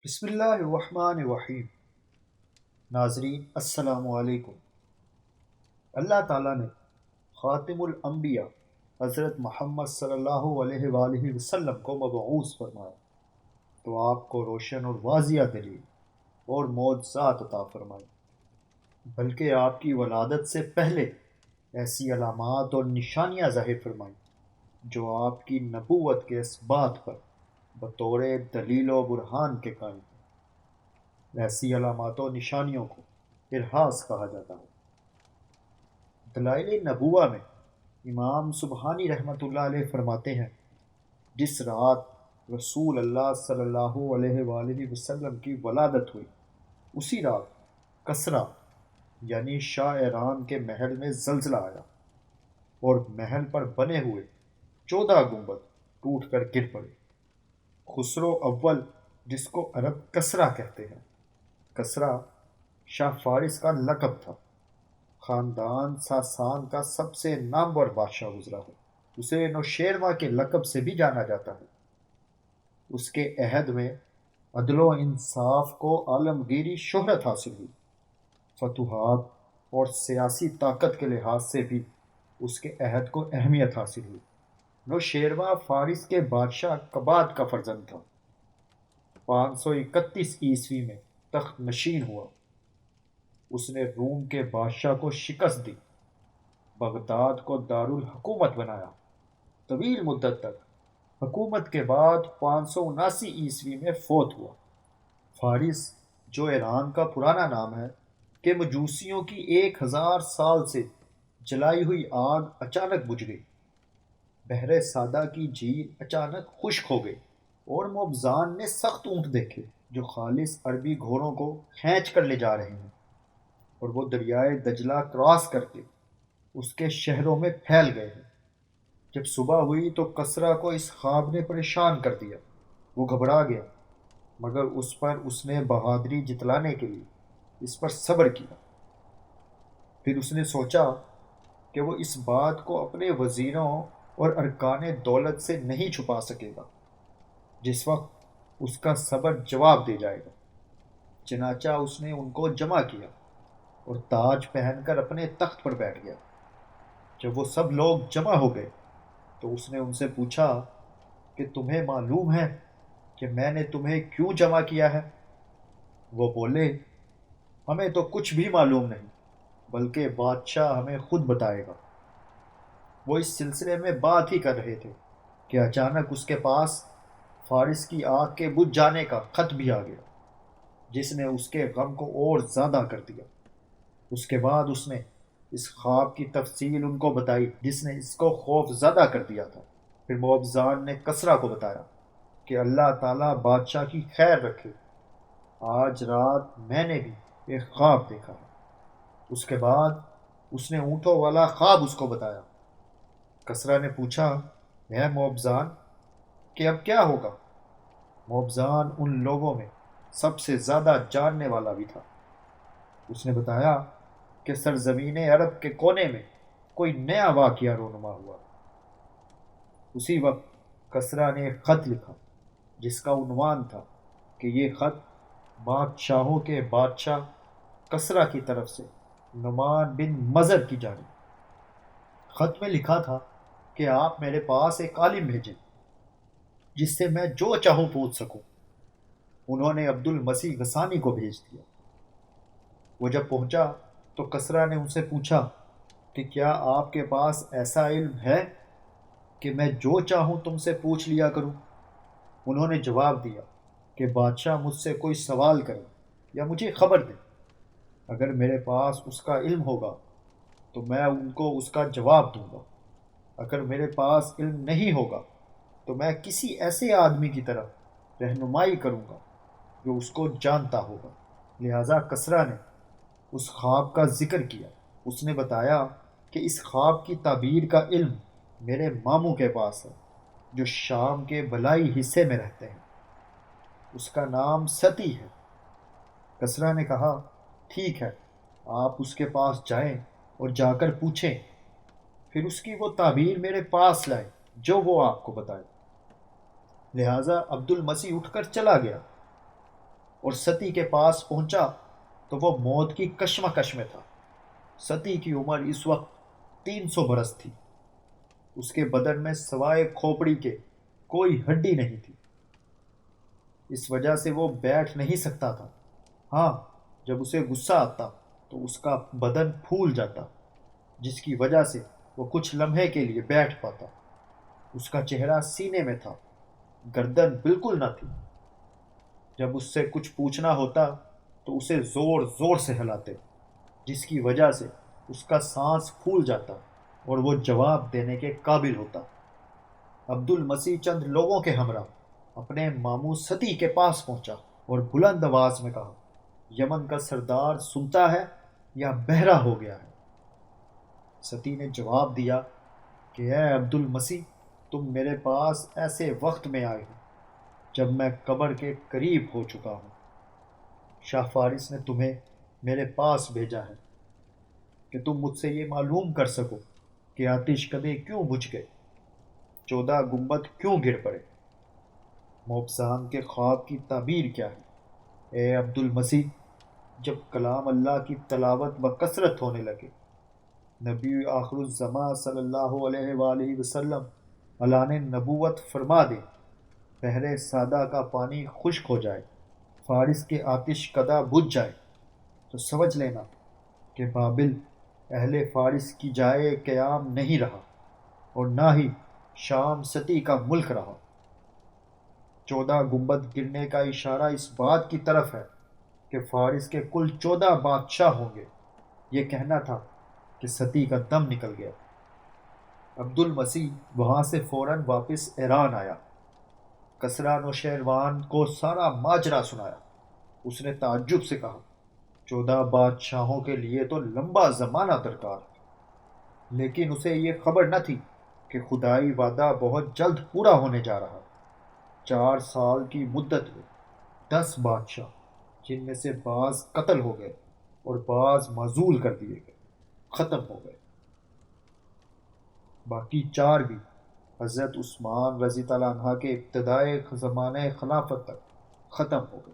بسم اللہ الرحمن الرحیم۔ ناظرین السلام علیکم۔ اللہ تعالیٰ نے خاتم الانبیاء حضرت محمد صلی اللہ علیہ وآلہ وسلم کو مبعوث فرمایا تو آپ کو روشن اور واضح دلیل اور معجزات عطا فرمائی، بلکہ آپ کی ولادت سے پہلے ایسی علامات اور نشانیاں ظاہر فرمائیں جو آپ کی نبوت کے اس بات پر بطور دلیل و برہان کے قائم ہیں۔ ایسی علامات و نشانیوں کو ارہاس کہا جاتا ہے۔ دلائل نبوہ میں امام سبحانی رحمۃ اللہ علیہ فرماتے ہیں، جس رات رسول اللہ صلی اللہ علیہ وآلہ وسلم کی ولادت ہوئی، اسی رات کسریٰ یعنی شاہ ایران کے محل میں زلزلہ آیا اور محل پر بنے ہوئے 14 گنبد ٹوٹ کر گر پڑے۔ خسرو اول، جس کو عرب کسریٰ کہتے ہیں، کسریٰ شاہ فارس کا لقب تھا۔ خاندان ساسان کا سب سے نامور بادشاہ گزرا ہے۔ اسے نوشیروان کے لقب سے بھی جانا جاتا ہے۔ اس کے عہد میں عدل و انصاف کو عالمگیری شہرت حاصل ہوئی۔ فتوحات اور سیاسی طاقت کے لحاظ سے بھی اس کے عہد کو اہمیت حاصل ہوئی۔ نوشیروان فارس کے بادشاہ کباد کا فرزند تھا۔ 531 عیسوی میں تخت نشین ہوا۔ اس نے روم کے بادشاہ کو شکست دی، بغداد کو دارالحکومت بنایا۔ طویل مدت تک حکومت کے بعد 579 عیسوی میں فوت ہوا۔ فارس، جو ایران کا پرانا نام ہے، کہ مجوسیوں کی 1000 سال سے جلائی ہوئی آگ اچانک بجھ گئی۔ بحر سادہ کی جھیل اچانک خشک ہو گئی اور موبزان نے سخت اونٹ دیکھے جو خالص عربی گھوڑوں کو کھینچ کر لے جا رہے ہیں، اور وہ دریائے دجلہ کراس کر کے اس کے شہروں میں پھیل گئے ہیں۔ جب صبح ہوئی تو کسریٰ کو اس خواب نے پریشان کر دیا۔ وہ گھبرا گیا، مگر اس نے بہادری جتلانے کے لیے اس پر صبر کیا۔ پھر اس نے سوچا کہ وہ اس بات کو اپنے وزیروں اور ارکان دولت سے نہیں چھپا سکے گا، جس وقت اس کا صبر جواب دے جائے گا۔ چنانچہ اس نے ان کو جمع کیا اور تاج پہن کر اپنے تخت پر بیٹھ گیا۔ جب وہ سب لوگ جمع ہو گئے تو اس نے ان سے پوچھا کہ تمہیں معلوم ہے کہ میں نے تمہیں کیوں جمع کیا ہے؟ وہ بولے، ہمیں تو کچھ بھی معلوم نہیں، بلکہ بادشاہ ہمیں خود بتائے گا۔ وہ اس سلسلے میں بات ہی کر رہے تھے کہ اچانک اس کے پاس فارس کی آگ کے بجھ جانے کا خط بھی آ گیا، جس نے اس کے غم کو اور زیادہ کر دیا۔ اس کے بعد اس نے اس خواب کی تفصیل ان کو بتائی جس نے اس کو خوف زدہ کر دیا تھا۔ پھر موبزان نے کسریٰ کو بتایا کہ اللہ تعالیٰ بادشاہ کی خیر رکھے، آج رات میں نے بھی ایک خواب دیکھا ہے۔ اس کے بعد اس نے اونٹوں والا خواب اس کو بتایا۔ کسریٰ نے پوچھا، اے موبزان، کہ اب کیا ہوگا؟ موبزان ان لوگوں میں سب سے زیادہ جاننے والا بھی تھا۔ اس نے بتایا کہ سرزمین عرب کے کونے میں کوئی نیا واقعہ رونما ہوا۔ اسی وقت کسریٰ نے ایک خط لکھا جس کا عنوان تھا کہ یہ خط بادشاہوں کے بادشاہ کسریٰ کی طرف سے نعمان بن مضر کی جانب۔ خط میں لکھا تھا کہ آپ میرے پاس ایک عالم بھیجیں جس سے میں جو چاہوں پوچھ سکوں۔ انہوں نے عبد المسیح غسانی کو بھیج دیا۔ وہ جب پہنچا تو کسریٰ نے ان سے پوچھا کہ کیا آپ کے پاس ایسا علم ہے کہ میں جو چاہوں تم سے پوچھ لیا کروں؟ انہوں نے جواب دیا کہ بادشاہ مجھ سے کوئی سوال کرے یا مجھے خبر دے، اگر میرے پاس اس کا علم ہوگا تو میں ان کو اس کا جواب دوں گا، اگر میرے پاس علم نہیں ہوگا تو میں کسی ایسے آدمی کی طرف رہنمائی کروں گا جو اس کو جانتا ہوگا۔ لہذا کسریٰ نے اس خواب کا ذکر کیا۔ اس نے بتایا کہ اس خواب کی تعبیر کا علم میرے ماموں کے پاس ہے جو شام کے بلائی حصے میں رہتے ہیں، اس کا نام ستی ہے۔ کسریٰ نے کہا، ٹھیک ہے، آپ اس کے پاس جائیں اور جا کر پوچھیں، پھر اس کی وہ تعبیر میرے پاس لائیں جو وہ آپ کو بتائے۔ لہذا عبد المسیح اٹھ کر چلا گیا۔ اور ستی کے پاس پہنچا تو وہ موت کی کشمکش میں تھا۔ ستی کی عمر اس وقت 300 برس تھی۔ اس کے بدن میں سوائے کھوپڑی کے کوئی ہڈی نہیں تھی، اس وجہ سے وہ بیٹھ نہیں سکتا تھا۔ ہاں، جب اسے غصہ آتا تو اس کا بدن پھول جاتا، جس کی وجہ سے وہ کچھ لمحے کے لیے بیٹھ پاتا۔ اس کا چہرہ سینے میں تھا، گردن بالکل نہ تھی۔ جب اس سے کچھ پوچھنا ہوتا تو اسے زور زور سے ہلاتے، جس کی وجہ سے اس کا سانس پھول جاتا اور وہ جواب دینے کے قابل ہوتا۔ عبد المسیح چند لوگوں کے ہمراہ اپنے ماموں ستی کے پاس پہنچا اور بلند آواز میں کہا، یمن کا سردار سنتا ہے یا بہرا ہو گیا ہے؟ ستی نے جواب دیا کہ اے عبد المسیح، تم میرے پاس ایسے وقت میں آئے ہو جب میں قبر کے قریب ہو چکا ہوں۔ شاہ فارس نے تمہیں میرے پاس بھیجا ہے کہ تم مجھ سے یہ معلوم کر سکو کہ آتش کدے کیوں بجھ گئے، 14 گنبد کیوں گر پڑے، موبسان کے خواب کی تعبیر کیا ہے۔ اے عبد المسیح، جب کلام اللہ کی تلاوت بکثرت ہونے لگے، نبی آخر الزماں صلی اللہ علیہ وآلہ وسلم اعلان نبوت فرما دے، بحر سادہ کا پانی خشک ہو جائے، فارس کے آتش کدہ بجھ جائے، تو سمجھ لینا کہ بابل اہل فارس کی جائے قیام نہیں رہا اور نہ ہی شام ستی کا ملک رہا۔ 14 گنبد گرنے کا اشارہ اس بات کی طرف ہے کہ فارس کے کل 14 بادشاہ ہوں گے۔ یہ کہنا تھا کہ ستی کا دم نکل گیا۔ عبد المسیح وہاں سے فوراً واپس ایران آیا، کسرا نوشیروان کو سارا ماجرا سنایا۔ اس نے تعجب سے کہا، 14 بادشاہوں کے لیے تو لمبا زمانہ درکار ہے، لیکن اسے یہ خبر نہ تھی کہ خدائی وعدہ بہت جلد پورا ہونے جا رہا۔ 4 سال کی مدت میں 10 بادشاہ، جن میں سے بعض قتل ہو گئے اور بعض معزول کر دیے گئے، ختم ہو گئے۔ باقی 4 بھی حضرت عثمان رضی اللہ عنہ کے ابتدائے زمانے خلافت تک ختم ہو گئے۔